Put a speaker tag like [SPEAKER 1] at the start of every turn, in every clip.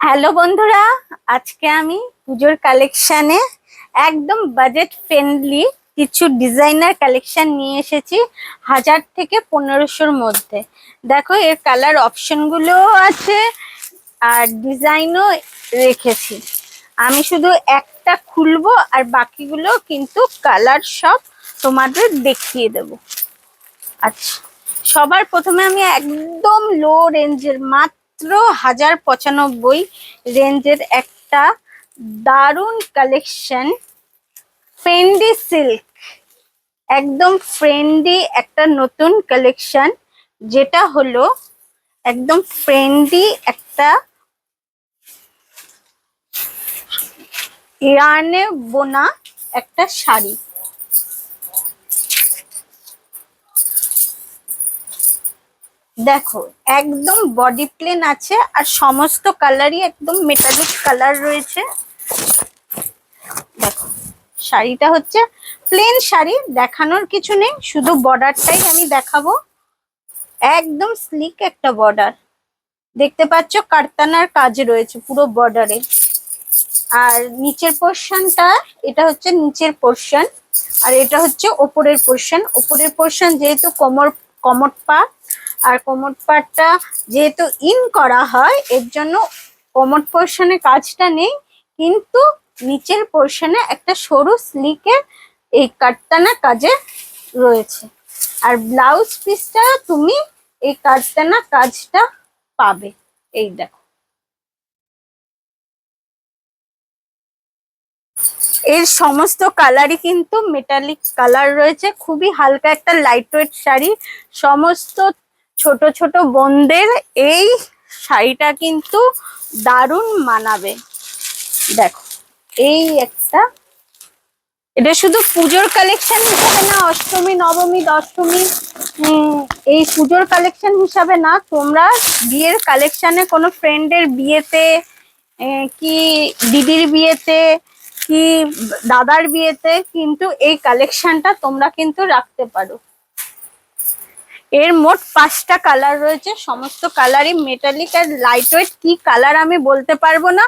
[SPEAKER 1] Hello বন্ধুরা, আজকে আমি পুজোর কালেকশনে একদম বাজেট ফ্রেন্ডলি কিছু ডিজাইনার কালেকশন নিয়ে এসেছি 1000 থেকে 1500-র মধ্যে। দেখো, এর কালার অপশনগুলো আছে আর ডিজাইনও রেখেছি। আমি শুধু একটা খুলবো আর বাকিগুলো কিন্তু কালার সব তোমাদের দেখিয়ে দেব। আচ্ছা, সবার প্রথমে আমি একদম লো রেঞ্জের মাত্র 1095 রেঞ্জের একটা দারুন কালেকশন, ফ্রেন্ডি সিল্ক, একদম ফ্রেন্ডি একটা নতুন কালেকশন, যেটা হলো একদম ফ্রেন্ডি একটা ইয়ার্নে বোনা একটা শাড়ি। দেখো, একদম বডি প্লেন আছে আর সমস্ত কালারই একদম মেটালিক কালার রয়েছে। দেখো, শাড়িটা হচ্ছে প্লেন শাড়ি, দেখানোর কিছু নেই, শুধু বর্ডারটাই আমি দেখাবো। একদম স্লিক একটা বর্ডার দেখতে পাচ্ছ, কারতানার কাজ রয়েছে পুরো বর্ডারে। আর নিচের পোর্শনটা, এটা হচ্ছে নিচের পোর্শন আর এটা হচ্ছে ওপরের পোর্শন। ওপরের পোর্শন যেহেতু কোমর পাট, আর কোমর পাটটা যেহেতু ইন করা হয়, এর জন্য কোমর পোর্শনে কাজটা নেই, কিন্তু নিচের পোর্শনে একটা সরু স্লিকের এই কাটতানা কাজে রয়েছে। আর ব্লাউজ পিসটা তুমি এই কাটতানা কাজটা পাবে। এই দেখো, এর সমস্ত কালারই কিন্তু মেটালিক কালার রয়েছে। খুবই হালকা একটা লাইট ওয়েট শাড়ি, সমস্ত ছোট ছোট বোনদের এই শাড়িটা কিন্তু দারুণ মানাবে। দেখো, এই একটা, এটা শুধু পুজোর কালেকশন হিসাবে না, অষ্টমী নবমী দশমী, এই পুজোর কালেকশন হিসাবে না, তোমরা বিয়ের কালেকশনে কোনো ফ্রেন্ডের বিয়েতে কি দিদির বিয়েতে কি দাদার বিয়েতে কিন্তু এই কালেকশনটা তোমরা কিন্তু রাখতে পারো। এর মোট 5টা কালার রয়েছে, সমস্ত কালারই মেটালিক আর লাইট ওয়েট। কি কালার আমি বলতে পারবো না,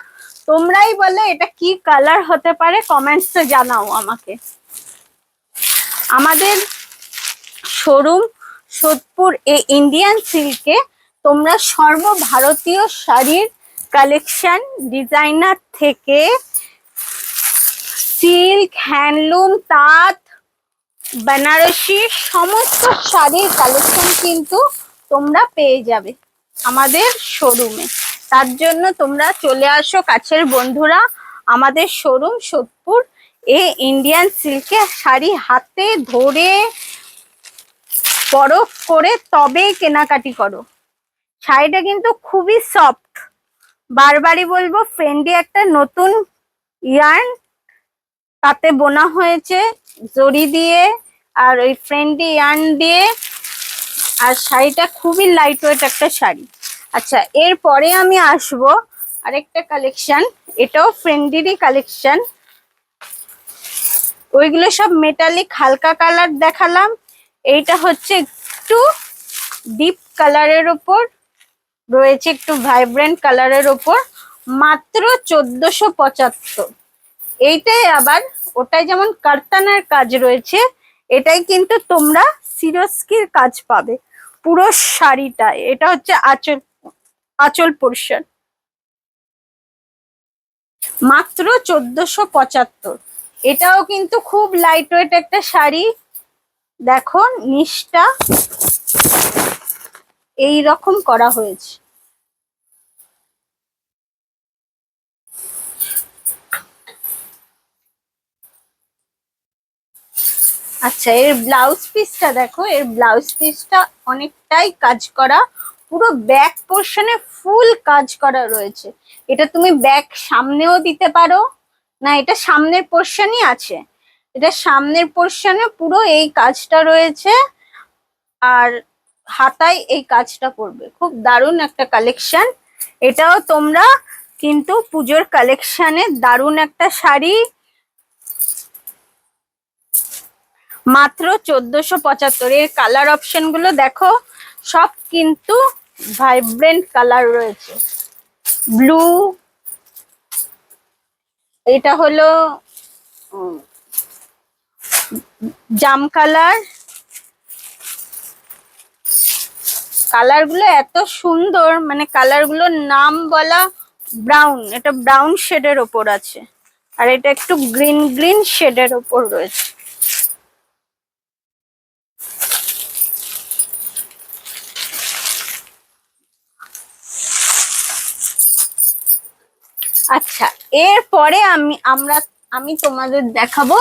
[SPEAKER 1] তোমরাই বলে এটা কি কালার হতে পারে, কমেন্টসে জানাও আমাকে। আমাদের শোরুম সোদপুর ইন্ডিয়ান সিল্কে তোমরা সর্বভারতীয় শাড়ির কালেকশন, ডিজাইনার থেকে সিল্ক, হ্যান্ডলুম, তাঁত, বেনারসি সমস্ত শাড়ির কালেকশন কিন্তু তোমরা পেয়ে যাবে আমাদের শোরুমে। তার জন্য তোমরা চলে আসো কাছের বন্ধুরা, আমাদের শোরুম সোদপুর ইন্ডিয়ান সিল্কে। শাড়ি হাতে ধরে পরখ করে তবেই কেনাকাটি করো। শাড়িটা কিন্তু খুবই সফট, বারবারই বলবো, ফ্রেন্ডলি একটা নতুন ইয়ার্ন তাতে বোনা হয়েছে জরি দিয়ে আর ওই ফ্রেন্ডলি ইয়ার্ন দিয়ে। আর শাড়িটা খুবই লাইট ওয়েট একটা শাড়ি। আচ্ছা, এরপরে আমি আসবো আরেকটা কালেকশন, এটাও ফ্রেন্ডলি কালেকশন। ওইগুলো সব মেটালিক হালকা কালার দেখালাম, এইটা হচ্ছে একটু ডিপ কালারের ওপর রয়েছে, একটু ভাইব্রেন্ট কালারের ওপর, মাত্র 1475। এইটাই আবার, ওটাই যেমন কারতানার কাজ রয়েছে, এটাই কিন্তু তোমরা সিরোস্কির কাজ পাবে পুরো শাড়িটা। এটা হচ্ছে আঁচল পোর্শন, মাত্র 1475। এটাও কিন্তু খুব লাইট ওয়েট একটা শাড়ি। দেখো, নিচটা এই রকম করা হয়েছে। আচ্ছা, এর ব্লাউজ পিসটা দেখো, এর ব্লাউজ পিসটা অনেকটাই কাজ করা, পুরো ব্যাক পোর্শনে ফুল কাজ করা রয়েছে। এটা তুমি ব্যাক সামনেও দিতে পারো, না এটা সামনের পোর্শনই আছে, এটা সামনের পোর্শনে পুরো এই কাজটা রয়েছে আর হাতায় এই কাজটা করবে। খুব দারুণ একটা কালেকশন, এটাও তোমরা কিন্তু পুজোর কালেকশনে দারুণ একটা শাড়ি, মাত্র 1475। এর কালার অপশন গুলো দেখো, সব কিন্তু ভাইব্রেন্ট কালার রয়েছে, ব্লু, এটা হলো জাম কালার। কালার গুলো এত সুন্দর, মানে কালার গুলোর নাম বলা। ব্রাউন, এটা ব্রাউন শেডের ওপর আছে, আর এটা একটু গ্রিন গ্রিন শেডের ওপর রয়েছে। আচ্ছা, এরপরে আমি তোমাদের দেখাবো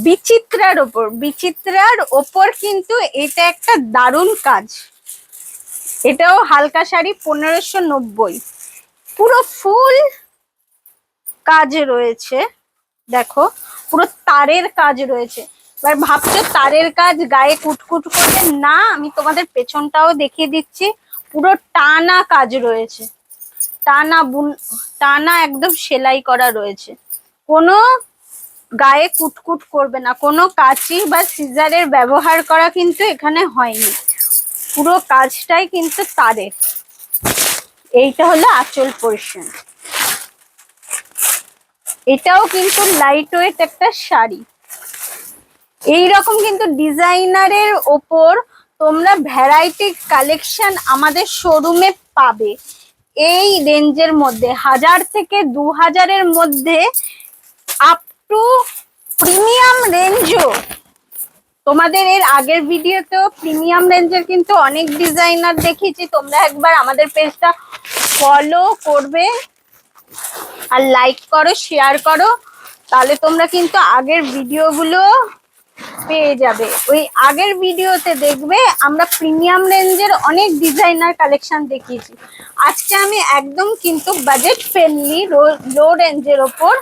[SPEAKER 1] বিচিত্রার ওপর। বিচিত্রার ওপর কিন্তু এটা একটা দারুণ কাজ। এটাও হালকা শাড়ি, 1590, পুরো ফুল কাজ রয়েছে। দেখো, পুরো তারের কাজ রয়েছে। এবার ভাবছো তারের কাজ গায়ে কুটকুট করবে না, আমি তোমাদের পেছনটাও দেখিয়ে দিচ্ছি। পুরো টানা কাজ রয়েছে, টানা একদম সেলাই করা রয়েছে। কোনো গায়ে কুটকুট করবে না, কোনো কাঁচি বা সিজারের ব্যবহার করা কিন্তু এখানে হয়নি। পুরো কাজটাই কিন্তু তারের। এইটা হলো আঁচল পোরশন। এটাও কিন্তু লাইট ওয়েট একটা শাড়ি। এইরকম কিন্তু ডিজাইনারের ওপর তোমরা ভ্যারাইটি কালেকশন আমাদের শোরুমে পাবে। এই রেঞ্জের মধ্যে 1000 থেকে 2000-এর মধ্যে আপ টু প্রিমিয়াম রেঞ্জও। তোমাদের এর আগের ভিডিওতেও প্রিমিয়াম রেঞ্জের কিন্তু অনেক ডিজাইনার দেখিয়েছি। তোমরা একবার আমাদের পেজটা ফলো করবে আর লাইক করো, শেয়ার করো, তাহলে তোমরা কিন্তু আগের ভিডিওগুলো পেয়ে যাবে। ওই আগের ভিডিওতে দেখবে আমরা প্রিমিয়াম রেঞ্জের অনেক ডিজাইনার কালেকশন দেখিয়েছি। আজকে আমি একদম কিন্তু বাজেট ফ্রেন্ডলি লো রেঞ্জের ওপর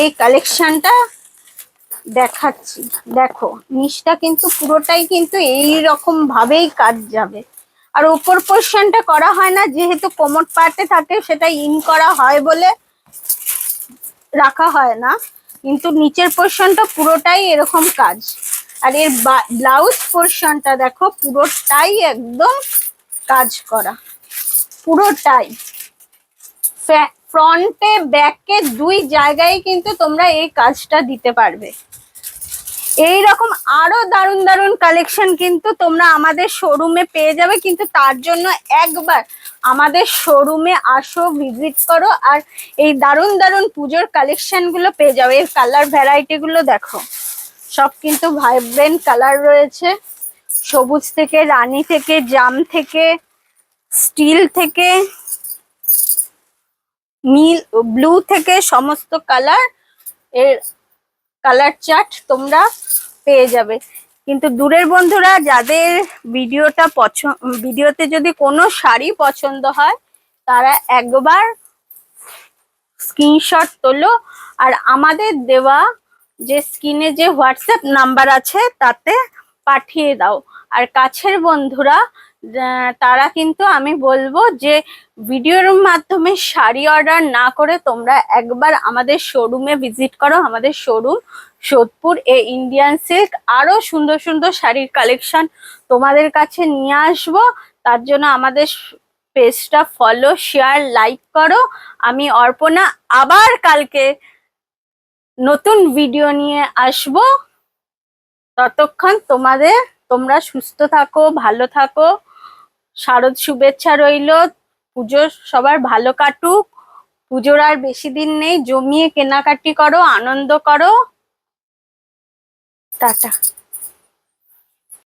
[SPEAKER 1] এই কালেকশনটা দেখাচ্ছি। দেখো, নিচটা কিন্তু পুরোটাই কিন্তু এই রকম ভাবেই কাজ যাবে। আর উপর পোর্শনটা করা হয় না, যেহেতু কোমর পার্টে থাকে সেটা ইন করা হয় বলে রাখা হয় না, কিন্তু নিচের পোর্শনটা পুরোটাই এরকম কাজ। আর এর ব্লাউজ পোর্শনটা দেখো, পুরোটাই একদম কাজ করা, পুরোটাই। ফ্রন্টে ব্যাকে দুই জায়গায় কিন্তু তোমরা এই কাজটা দিতে পারবে। এইরকম আরো দারুণ দারুণ কালেকশন কিন্তু তোমরা আমাদের শোরুমে পেয়ে যাবে। কিন্তু তার জন্য একবার আমাদের শোরুমে আসো, ভিজিট করো, আর এই দারুণ দারুণ পুজোর কালেকশন গুলো পেয়ে যাবে। এর কালার ভ্যারাইটি গুলো দেখো, সব কিন্তু ভাইব্রেন্ট কালার রয়েছে। সবুজ থেকে, রানী থেকে, জাম থেকে, স্টিল থেকে, নীল, ব্লু থেকে, সমস্ত কালার এর কালার চার্ট তোমরা পেয়ে যাবে। কিন্তু দূরের বন্ধুরা, যাদের ভিডিওতে যদি কোনো শাড়ি পছন্দ হয়, তারা একবার স্ক্রিনশট তোলো আর আমাদের দেওয়া যে স্ক্রিনে যে হোয়াটসঅ্যাপ নাম্বার আছে তাতে পাঠিয়ে দাও। আর কাছের বন্ধুরা, তারা কিন্তু আমি বলবো যে ভিডিওর মাধ্যমে শাড়ি অর্ডার না করে তোমরা একবার আমাদের শোরুমে ভিজিট করো। আমাদের শোরুম সোদপুর এ ইন্ডিয়ান সিল্ক। আরো সুন্দর সুন্দর শাড়ির কালেকশন তোমাদের কাছে নিয়ে আসবো। তার জন্য আমাদের পেজটা ফলো, শেয়ার, লাইক করো। আমি অর্পণা আবার কালকে নতুন ভিডিও নিয়ে আসবো। ততক্ষণ তোমরা সুস্থ থাকো, ভালো থাকো। শারদ শুভেচ্ছা রইলো। পুজো সবার ভালো কাটুক। পুজোর আর বেশি দিন নেই, জমিয়ে কেনাকাটি করো, আনন্দ করো। টাটা।